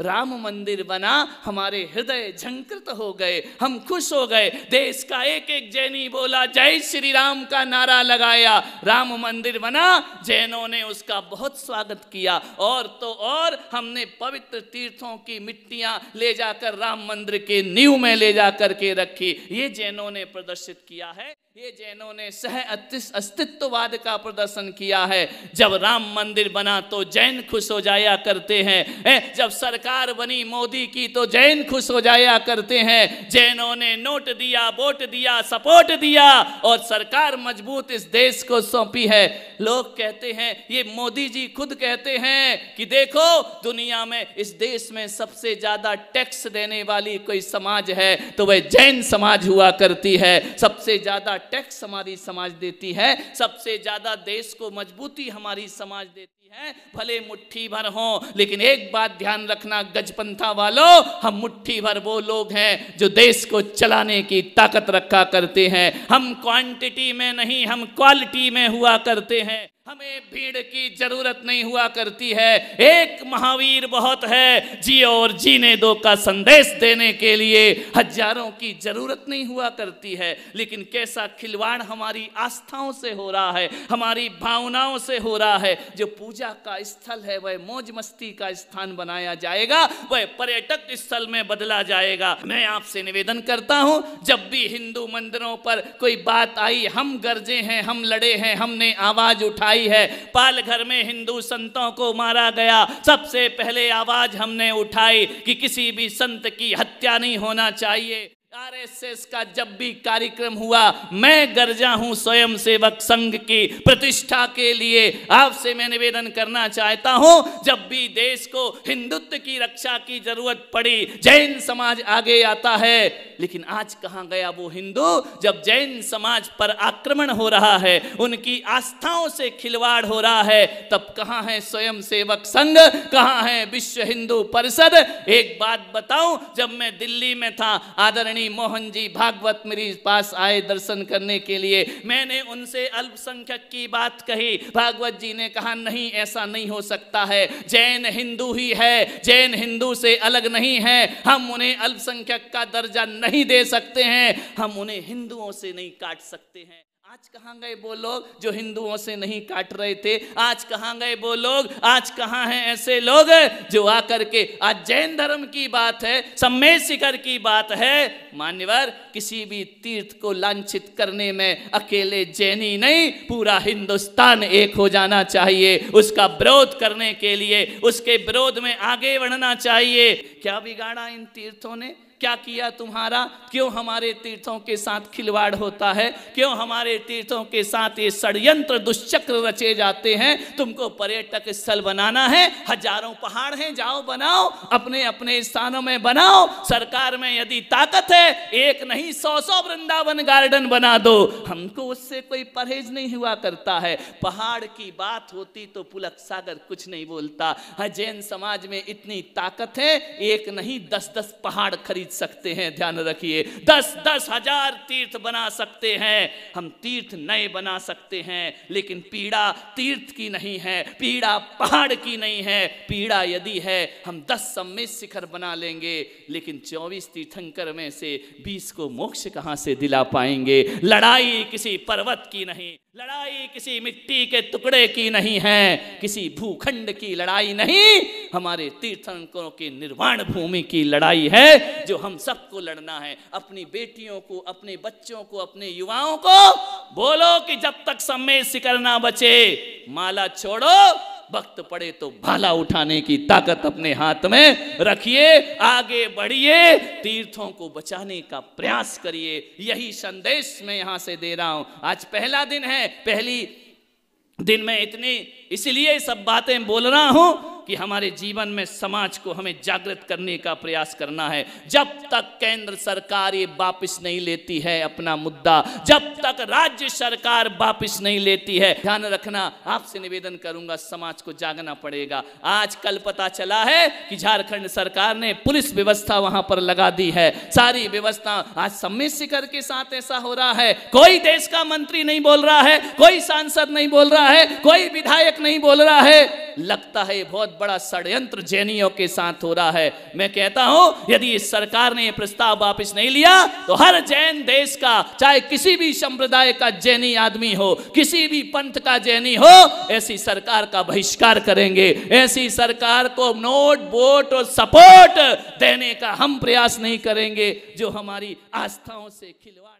राम मंदिर बना, हमारे हृदय झंकृत हो गए, हम खुश हो गए। देश का एक एक जैनी बोला जय श्री राम का नारा लगाया, राम मंदिर बना, जैनों ने उसका बहुत स्वागत किया। और तो और हमने पवित्र तीर्थों की मिट्टियां ले जाकर राम मंदिर के नींव में ले जाकर के रखी। ये जैनों ने प्रदर्शित किया है, ये जैनों ने सह अस्तित्ववाद का प्रदर्शन किया है। जब राम मंदिर बना तो जैन खुश हो जाया करते हैं, जब सरकार बनी मोदी की तो जैन खुश हो जाया करते हैं। जैनों ने नोट दिया, वोट दिया, सपोर्ट दिया और सरकार मजबूत इस देश को सौंपी है। लोग कहते हैं, ये मोदी जी खुद कहते हैं कि देखो दुनिया में, इस देश में सबसे ज्यादा टैक्स देने वाली कोई समाज है तो वह जैन समाज हुआ करती है। सबसे ज्यादा टैक्स हमारी समाज देती है, सबसे ज्यादा देश को मजबूती हमारी समाज देती है। भले मुट्ठी भर हो, लेकिन एक बात ध्यान रखना गजपंथा वालों, हम मुट्ठी भर वो लोग हैं जो देश को चलाने की ताकत रखा करते हैं। हम क्वांटिटी में नहीं, हम क्वालिटी में हुआ करते हैं। हमें भीड़ की जरूरत नहीं हुआ करती है। एक महावीर बहुत है, जियो और जीने दो का संदेश देने के लिए हजारों की जरूरत नहीं हुआ करती है। लेकिन कैसा खिलवाड़ हमारी आस्थाओं से हो रहा है, हमारी भावनाओं से हो रहा है। जो पूजा का स्थल है वह मौज मस्ती का स्थान बनाया जाएगा, वह पर्यटक स्थल में बदला जाएगा। मैं आपसे निवेदन करता हूं, जब भी हिंदू मंदिरों पर कोई बात आई, हम गरजे हैं, हम लड़े हैं, हमने आवाज उठाई है। पालघर में हिंदू संतों को मारा गया, सबसे पहले आवाज हमने उठाई कि किसी भी संत की हत्या नहीं होना चाहिए। आरएसएस का जब भी कार्यक्रम हुआ, मैं गरजा हूं स्वयं सेवक संघ की प्रतिष्ठा के लिए। आपसे मैं निवेदन करना चाहता हूं, जब भी देश को हिंदुत्व की रक्षा की जरूरत पड़ी, जैन समाज आगे आता है। लेकिन आज कहां गया वो हिंदू? जब जैन समाज पर आक्रमण हो रहा है, उनकी आस्थाओं से खिलवाड़ हो रहा है, तब कहां है स्वयं सेवक संघ, कहां है विश्व हिंदू परिषद? एक बात बताऊं, जब मैं दिल्ली में था, आदरणीय मोहन जी भागवत मेरे पास आए दर्शन करने के लिए। मैंने उनसे अल्पसंख्यक की बात कही, भागवत जी ने कहा नहीं, ऐसा नहीं हो सकता है, जैन हिंदू ही है, जैन हिंदू से अलग नहीं है, हम उन्हें अल्पसंख्यक का दर्जा नहीं दे सकते हैं, हम उन्हें हिंदुओं से नहीं काट सकते हैं। आज कहां गए वो लोग जो हिंदुओं से नहीं काट रहे थे? आज कहां गए वो लोग? आज कहां हैं ऐसे लोग जो आकर के, आज जैन धर्म की बात है, सम्मेद शिखर की बात है, मान्यवर, किसी भी तीर्थ को लांछित करने में अकेले जैनी नहीं, पूरा हिंदुस्तान एक हो जाना चाहिए। उसका विरोध करने के लिए, उसके विरोध में आगे बढ़ना चाहिए। क्या बिगाड़ा इन तीर्थों ने? क्या किया तुम्हारा? क्यों हमारे तीर्थों के साथ खिलवाड़ होता है? क्यों हमारे तीर्थों के साथ ये षड्यंत्र दुष्चक्र रचे जाते हैं? तुमको पर्यटक स्थल बनाना है, हजारों पहाड़ हैं, जाओ बनाओ, अपने अपने स्थानों में बनाओ। सरकार में यदि ताकत है, एक नहीं 100 वृंदावन गार्डन बना दो, हमको उससे कोई परहेज नहीं हुआ करता है। पहाड़ की बात होती तो पुलक सागर कुछ नहीं बोलता। जैन समाज में इतनी ताकत है, एक नहीं 10-10 पहाड़ खरीद सकते हैं। ध्यान रखिए, 10-10 हजार तीर्थ बना सकते हैं। हम तीर्थ नए बना सकते हैं, लेकिन पीड़ा तीर्थ की नहीं है, पीड़ा पहाड़ की नहीं है। पीड़ा यदि है, हम 10 सम्मेद शिखर बना लेंगे, लेकिन 24 तीर्थंकर में से 20 को मोक्ष कहां से दिला पाएंगे? लड़ाई किसी पर्वत की नहीं, लड़ाई किसी मिट्टी के टुकड़े की नहीं है, किसी भूखंड की लड़ाई नहीं, हमारे तीर्थंकरों की निर्वाण भूमि की लड़ाई है, जो हम सबको लड़ना है। अपनी बेटियों को, अपने बच्चों को, अपने युवाओं को बोलो कि जब तक सम्मेद शिखर ना बचे, माला छोड़ो, वक्त पड़े तो भाला उठाने की ताकत अपने हाथ में रखिए, आगे बढ़िए, तीर्थों को बचाने का प्रयास करिए। यही संदेश मैं यहां से दे रहा हूं। आज पहला दिन है, पहली दिन में इतनी इसलिए सब बातें बोल रहा हूं कि हमारे जीवन में समाज को हमें जागृत करने का प्रयास करना है। जब तक केंद्र सरकार ये वापस नहीं लेती है अपना मुद्दा, जब तक राज्य सरकार वापस नहीं लेती है, ध्यान रखना, आपसे निवेदन करूंगा, समाज को जागना पड़ेगा। आज कल पता चला है कि झारखंड सरकार ने पुलिस व्यवस्था वहां पर लगा दी है, सारी व्यवस्था। आज सम्मेद शिखर के साथ ऐसा हो रहा है, कोई देश का मंत्री नहीं बोल रहा है, कोई सांसद नहीं बोल रहा है, कोई विधायक नहीं बोल रहा है। लगता है बहुत बड़ा षड्यंत्र जैनियों के साथ हो रहा है। मैं कहता हूं यदि इस सरकार ने प्रस्ताव वापस नहीं लिया तो हर जैन देश का, चाहे किसी भी संप्रदाय का जैनी आदमी हो, किसी भी पंथ का जैनी हो, ऐसी सरकार का बहिष्कार करेंगे। ऐसी सरकार को नोट वोट और सपोर्ट देने का हम प्रयास नहीं करेंगे जो हमारी आस्थाओं से खिलवाड़